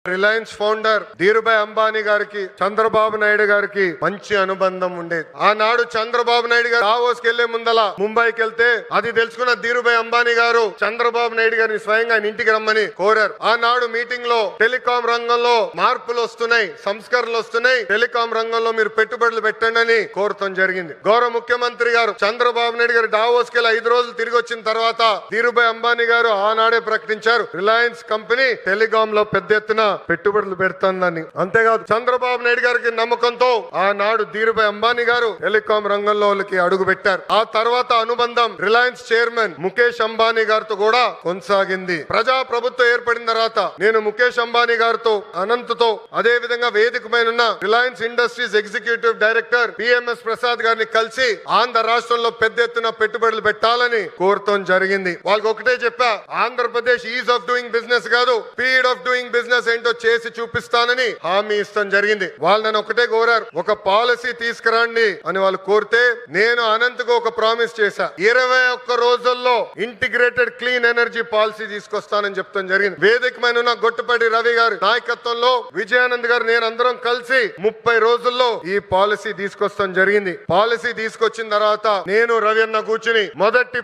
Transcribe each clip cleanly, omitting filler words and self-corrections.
Reliance founder Dhirubhai Ambani గారికి చంద్రబాబు నాయుడు గారికి మంచి అనుబంధం ఉండేది. ఆనాడు చంద్రబాబు నాయుడు గారు దావోస్ కెళ్లే ముందల ముంబైకి వెళ్తే అది తెలుసుకున్న ధీరుభాయ్ అంబానీ గారు చంద్రబాబు నాయుడు గారిని స్వయంగా ఆయన ఇంటికి రమ్మని కోరారు. ఆనాడు మీటింగ్ లో టెలికాం రంగంలో మార్పులు వస్తున్నాయి, సంస్కరణలు వస్తున్నాయి, టెలికాం రంగంలో మీరు పెట్టుబడులు పెట్టండి అని కోరటం జరిగింది. గౌరవ ముఖ్యమంత్రి గారు చంద్రబాబు నాయుడు గారు దావోస్ కెళ్ళి 5 రోజులు తిరిగి వచ్చిన తర్వాత ధీరుభాయ్ అంబానీ గారు ఆనాడే ప్రకటించారు, రిలయన్స్ కంపెనీ టెలికాం లో పెద్ద ఎత్తున పెట్టుబడులు పెడుతుందని. అంతేకాదు చంద్రబాబు నాయుడు గారికి నమ్మకంతో ఆనాడు ధీరుభాయ్ అంబానీ గారు టెలికాం రంగంలోకి అడుగు పెట్టారు. ఆ తర్వాత అనుబంధం రిలయన్స్ చైర్మన్ ముఖేష్ అంబానీ గారితో కూడా కొనసాగింది. ప్రజా ప్రభుత్వం ఏర్పడిన తర్వాత నేను ముఖేష్ అంబానీ గారితో, అనంత్తో, అదే విధంగా వేదిక పైన ఉన్న Reliance industries executive director PMS Prasad గారిని కలిసి ఆంధ్ర రాష్ట్రంలో పెద్ద ఎత్తున పెట్టుబడులు పెట్టాలని కోరటం జరిగింది. వాళ్ళకి ఒకటే చెప్పా, Andhra Pradesh is of doing business కాదు, స్పీడ్ ఆఫ్ డూయింగ్ బిజినెస్ ఏంటో చేసి చూపిస్తానని హామీ ఇస్తాం జరిగింది. వాళ్ళు నన్ను ఒకటే కోరారు, ఒక పాలసీ తీసుకురండి అని వాళ్ళు కోరితే నేను అనంతకు ఒక ప్రామిస్ చేశా, 21 రోజుల్లో ఇంటిగ్రేటెడ్ క్లీన్ ఎనర్జీ పాలసీ తీసుకొస్తానని చెప్తాం జరిగింది. వేదిక మీద ఉన్న గొట్టుపాటి రవి గారి నాయకత్వంలో విజయానంద్ గారు నేను అందరం కలిసి 30 రోజుల్లో ఈ పాలసీ తీసుకొస్తాం జరిగింది. పాలసీ తీసుకొచ్చిన తర్వాత నేను రవి అన్న కూర్చుని మొదటి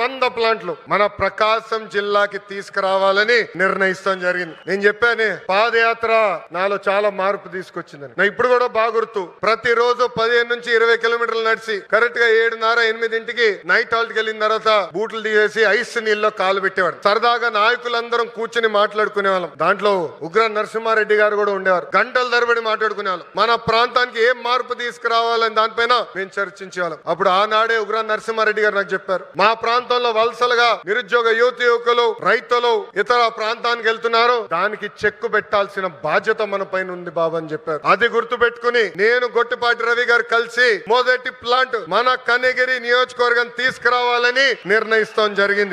100 ప్లాంట్లు మన ప్రకాశం జిల్లాకి తీసుకురావాలని నిర్ణయిస్తాం జరిగింది. నేను చెప్పాను, పాదయాత్ర నాలో చాలా మార్పు తీసుకొచ్చిందని. నా ఇప్పుడు కూడా బాగా గుర్తు, ప్రతిరోజు 15 నుంచి 20 కిలోమీటర్లు నడిచి కరెక్ట్ గా 7:30-8 నైట్ హాల్ట్ వెళ్ళిన తర్వాత బూట్లు తీసేసి ఐస్ నీళ్ళలో కాలు పెట్టేవాడు. సరదాగా నాయకులందరం కూర్చుని మాట్లాడుకునే వాళ్ళం. దాంట్లో ఉగ్ర నరసింహారెడ్డి గారు కూడా ఉండేవారు. గంటల తరబడి మాట్లాడుకునే వాళ్ళం. మన ప్రాంతానికి ఏం మార్పు తీసుకురావాలని దానిపైన మేము చర్చించేవాళ్ళం. అప్పుడు ఆనాడే ఉగ్ర నరసింహారెడ్డి గారు నాకు చెప్పారు, మా ప్రాంతంలో వలసలుగా నిరుద్యోగ యువకులు, రైతులు ఇతర ప్రాంతానికి వెళ్తున్నారు, దానికి చెక్కు పెట్టాల్సిన బాధ్యత మన పైన ఉంది బాబు అని చెప్పారు. అది గుర్తు పెట్టుకుని నేను గొట్టిపాటి రవి గారు కలిసి మొదటి ప్లాంట్ మన కనిగిరి నియోజకవర్గం తీసుకురావాలని నిర్ణయిస్తాం జరిగింది.